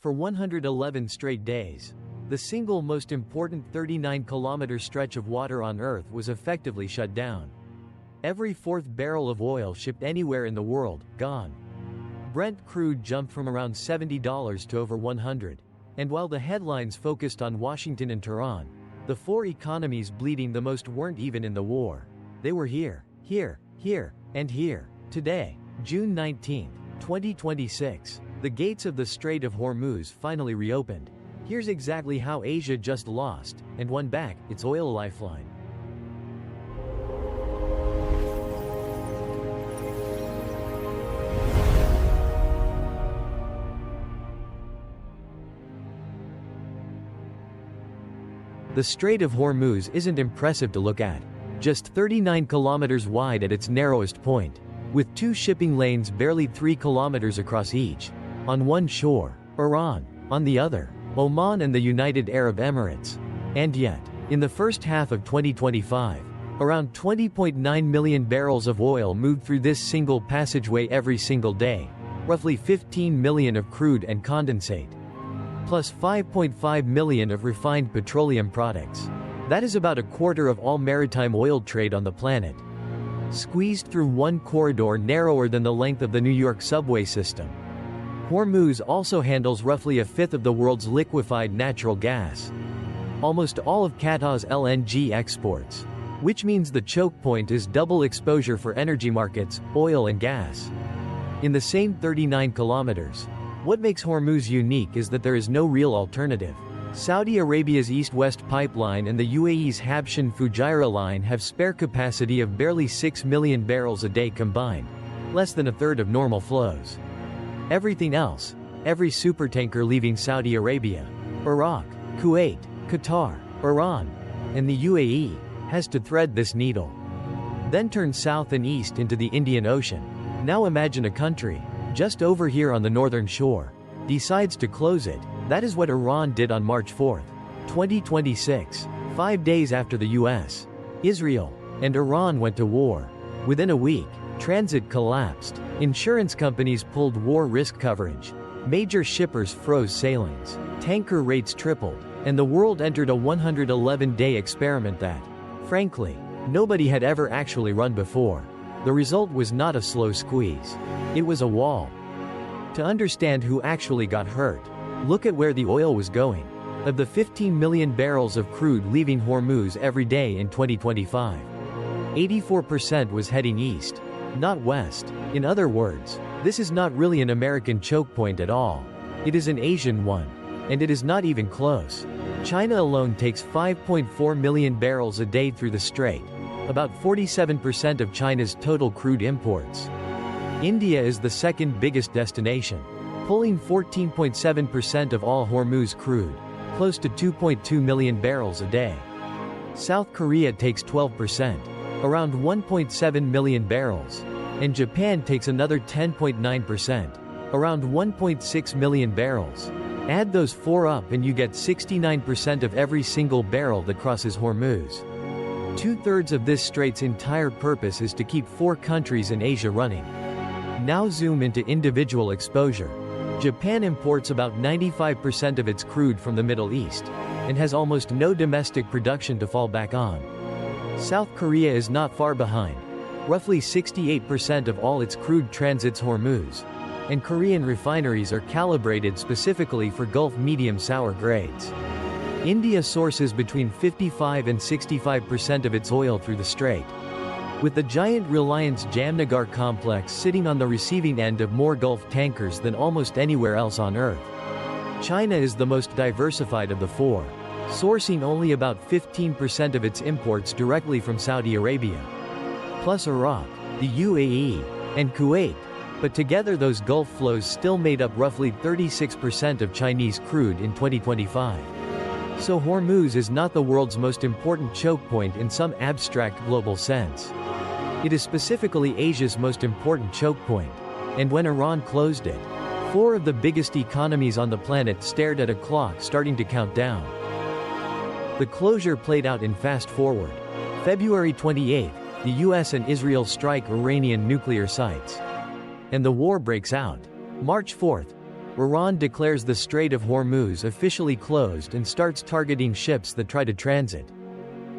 For 111 straight days, the single most important 39-kilometer stretch of water on Earth was effectively shut down. Every fourth barrel of oil shipped anywhere in the world, gone. Brent crude jumped from around $70 to over $100. And while the headlines focused on Washington and Tehran, the four economies bleeding the most weren't even in the war. They were here, and here. Today, June 19, 2026, the gates of the Strait of Hormuz finally reopened. Here's exactly how Asia just lost, and won back, its oil lifeline. The Strait of Hormuz isn't impressive to look at. Just 39 kilometers wide at its narrowest point, with two shipping lanes barely 3 kilometers across each. On one shore, Iran; on the other, Oman and the United Arab Emirates. And yet, in the first half of 2025, around 20.9 million barrels of oil moved through this single passageway every single day, roughly 15 million of crude and condensate, plus 5.5 million of refined petroleum products. That is about a quarter of all maritime oil trade on the planet, squeezed through one corridor narrower than the length of the New York subway system. Hormuz also handles roughly a fifth of the world's liquefied natural gas, almost all of Qatar's LNG exports, which means the choke point is double exposure for energy markets, oil and gas. In the same 39 kilometers, what makes Hormuz unique is that there is no real alternative. Saudi Arabia's East-West pipeline and the UAE's Habshan-Fujairah line have spare capacity of barely 6 million barrels a day combined, less than a third of normal flows. Everything else, every supertanker leaving Saudi Arabia, Iraq, Kuwait, Qatar, Iran, and the UAE, has to thread this needle. Then turn south and east into the Indian Ocean. Now imagine a country, just over here on the northern shore, decides to close it. That is what Iran did on March 4, 2026, 5 days after the US, Israel, and Iran went to war. Within a week, transit collapsed, insurance companies pulled war risk coverage, major shippers froze sailings, tanker rates tripled, and the world entered a 111-day experiment that, frankly, nobody had ever actually run before. The result was not a slow squeeze. It was a wall. To understand who actually got hurt, look at where the oil was going. Of the 15 million barrels of crude leaving Hormuz every day in 2025, 84% was heading east, not west. In other words, this is not really an American choke point at all. It is an Asian one. And it is not even close. China alone takes 5.4 million barrels a day through the strait, about 47% of China's total crude imports. India is the second biggest destination, pulling 14.7% of all Hormuz crude, close to 2.2 million barrels a day. South Korea takes 12%, around 1.7 million barrels, and Japan takes another 10.9%, around 1.6 million barrels. Add those four up and you get 69% of every single barrel that crosses Hormuz. Two-thirds of this strait's entire purpose is to keep 4 countries in Asia running. Now zoom into individual exposure. Japan imports about 95% of its crude from the Middle East, and has almost no domestic production to fall back on. South Korea is not far behind. Roughly 68% of all its crude transits Hormuz, and Korean refineries are calibrated specifically for Gulf medium sour grades. India sources between 55 and 65% of its oil through the strait, with the giant Reliance Jamnagar complex sitting on the receiving end of more Gulf tankers than almost anywhere else on Earth. China is the most diversified of the four, sourcing only about 15% of its imports directly from Saudi Arabia, plus Iraq, the UAE, and Kuwait. But together those Gulf flows still made up roughly 36% of Chinese crude in 2025. So Hormuz is not the world's most important choke point in some abstract global sense. It is specifically Asia's most important choke point. And when Iran closed it, 4 of the biggest economies on the planet stared at a clock starting to count down. The closure played out in fast forward. February 28, the US and Israel strike Iranian nuclear sites, and the war breaks out. March 4, Iran declares the Strait of Hormuz officially closed and starts targeting ships that try to transit.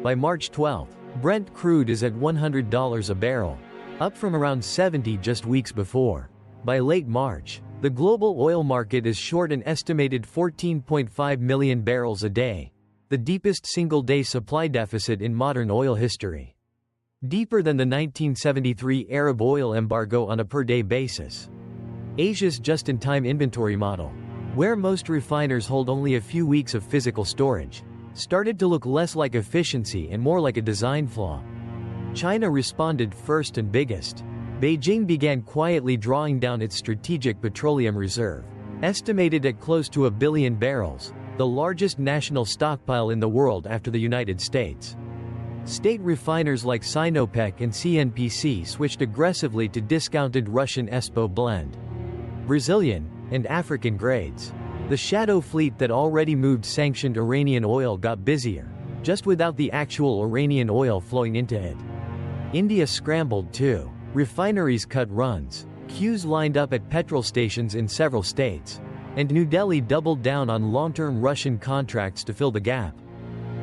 By March 12, Brent crude is at $100 a barrel, up from around $70 just weeks before. By late March, the global oil market is short an estimated 14.5 million barrels a day, the deepest single-day supply deficit in modern oil history. Deeper than the 1973 Arab oil embargo on a per-day basis. Asia's just-in-time inventory model, where most refiners hold only a few weeks of physical storage, started to look less like efficiency and more like a design flaw. China responded first and biggest. Beijing began quietly drawing down its strategic petroleum reserve, estimated at close to 1 billion barrels, the largest national stockpile in the world after the United States. State refiners like Sinopec and CNPC switched aggressively to discounted Russian ESPO blend, Brazilian, and African grades. The shadow fleet that already moved sanctioned Iranian oil got busier, just without the actual Iranian oil flowing into it. India scrambled too. Refineries cut runs, queues lined up at petrol stations in several states, and New Delhi doubled down on long-term Russian contracts to fill the gap.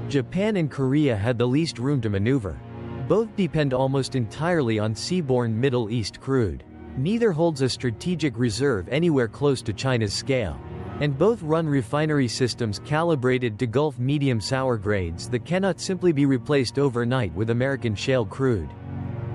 Japan and Korea had the least room to maneuver. Both depend almost entirely on seaborne Middle East crude. Neither holds a strategic reserve anywhere close to China's scale. And both run refinery systems calibrated to Gulf medium sour grades that cannot simply be replaced overnight with American shale crude.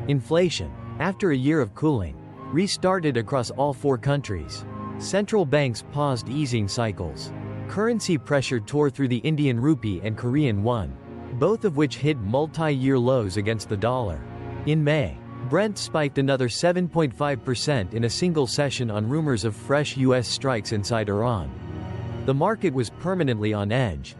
Inflation, after a year of cooling, restarted across all 4 countries. Central banks paused easing cycles. Currency pressure tore through the Indian rupee and Korean won, both of which hit multi-year lows against the dollar. In May, Brent spiked another 7.5% in a single session on rumors of fresh U.S. strikes inside Iran. The market was permanently on edge.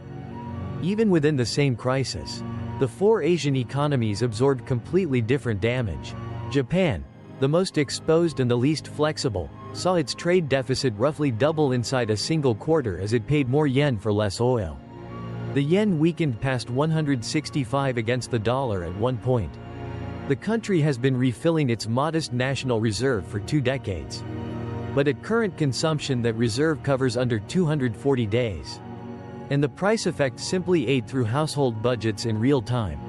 Even within the same crisis, the 4 Asian economies absorbed completely different damage. Japan, the most exposed and the least flexible, saw its trade deficit roughly double inside a single quarter as it paid more yen for less oil. The yen weakened past 165 against the dollar at one point. The country has been refilling its modest national reserve for 2 decades. But at current consumption, that reserve covers under 240 days. And the price effect simply ate through household budgets in real time.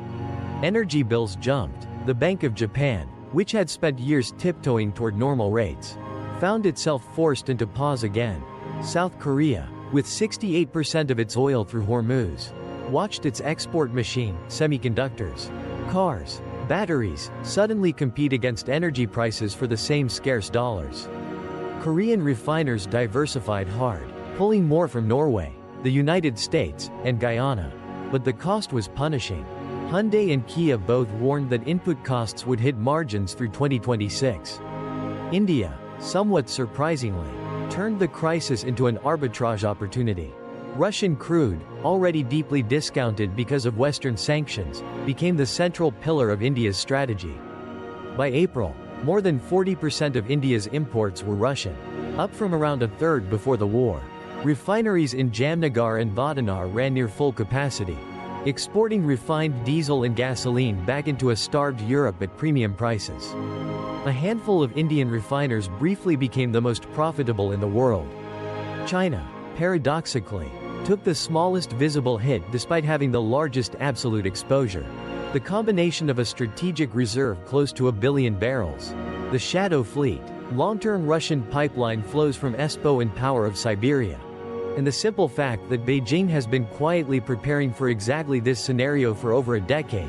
Energy bills jumped. The Bank of Japan, which had spent years tiptoeing toward normal rates, found itself forced into pause again. South Korea, with 68% of its oil through Hormuz, watched its export machine, semiconductors, cars, batteries, suddenly compete against energy prices for the same scarce dollars. Korean refiners diversified hard, pulling more from Norway, the United States, and Guyana. But the cost was punishing. Hyundai and Kia both warned that input costs would hit margins through 2026. India, somewhat surprisingly, turned the crisis into an arbitrage opportunity. Russian crude, already deeply discounted because of Western sanctions, became the central pillar of India's strategy. By April, more than 40% of India's imports were Russian, up from around a third before the war. Refineries in Jamnagar and Vadanar ran near full capacity, exporting refined diesel and gasoline back into a starved Europe at premium prices. A handful of Indian refiners briefly became the most profitable in the world. China, paradoxically, took the smallest visible hit despite having the largest absolute exposure. The combination of a strategic reserve close to 1 billion barrels, the shadow fleet, long-term Russian pipeline flows from ESPO and power of Siberia, and the simple fact that Beijing has been quietly preparing for exactly this scenario for over a decade,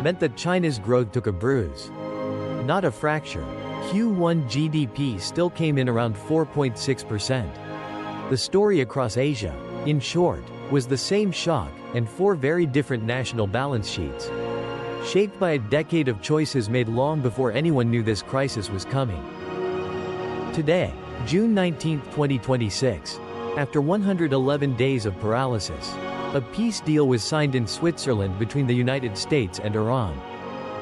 meant that China's growth took a bruise, not a fracture. Q1 GDP still came in around 4.6%. The story across Asia, in short, was the same shock, and 4 very different national balance sheets, shaped by a decade of choices made long before anyone knew this crisis was coming. Today, June 19, 2026, after 111 days of paralysis, a peace deal was signed in Switzerland between the United States and Iran,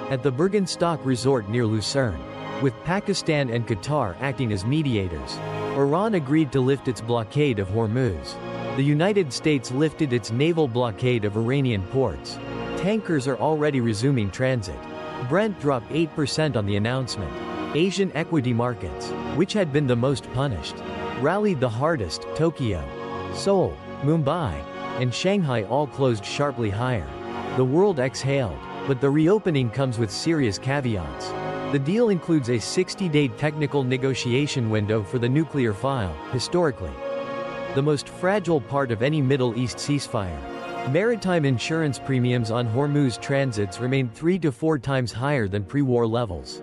at the Bergenstock resort near Lucerne. With Pakistan and Qatar acting as mediators, Iran agreed to lift its blockade of Hormuz. The United States lifted its naval blockade of Iranian ports. Tankers are already resuming transit. Brent dropped 8% on the announcement. Asian equity markets, which had been the most punished, rallied the hardest. Tokyo, Seoul, Mumbai, and Shanghai all closed sharply higher. The world exhaled, but the reopening comes with serious caveats. The deal includes a 60-day technical negotiation window for the nuclear file, historically the most fragile part of any Middle East ceasefire. Maritime insurance premiums on Hormuz transits remain 3 to 4 times higher than pre-war levels.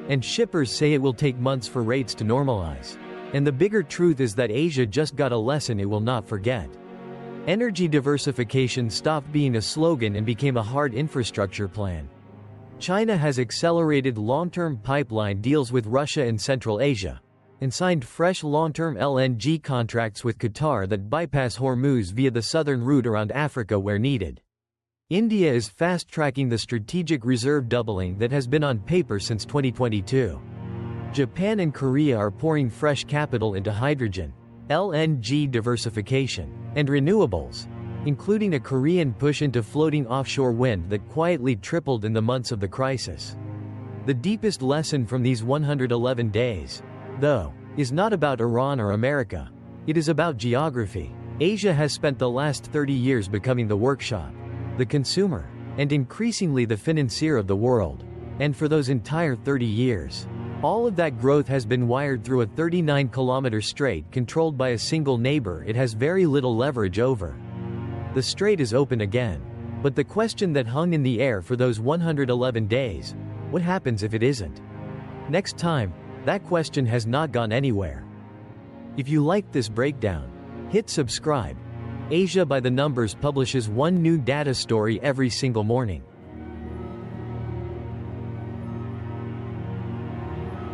And shippers say it will take months for rates to normalize. And the bigger truth is that Asia just got a lesson it will not forget. Energy diversification stopped being a slogan and became a hard infrastructure plan. China has accelerated long-term pipeline deals with Russia and Central Asia, and signed fresh long-term LNG contracts with Qatar that bypass Hormuz via the southern route around Africa where needed. India is fast-tracking the strategic reserve doubling that has been on paper since 2022. Japan and Korea are pouring fresh capital into hydrogen, LNG diversification, and renewables, including a Korean push into floating offshore wind that quietly tripled in the months of the crisis. The deepest lesson from these 111 days, though, is not about Iran or America. It is about geography. Asia has spent the last 30 years becoming the workshop, the consumer, and increasingly the financier of the world. And for those entire 30 years, all of that growth has been wired through a 39-kilometer strait controlled by a single neighbor it has very little leverage over. The strait is open again. But the question that hung in the air for those 111 days, what happens if it isn't? Next time, that question has not gone anywhere. If you liked this breakdown, hit subscribe. Asia by the Numbers publishes one new data story every single morning.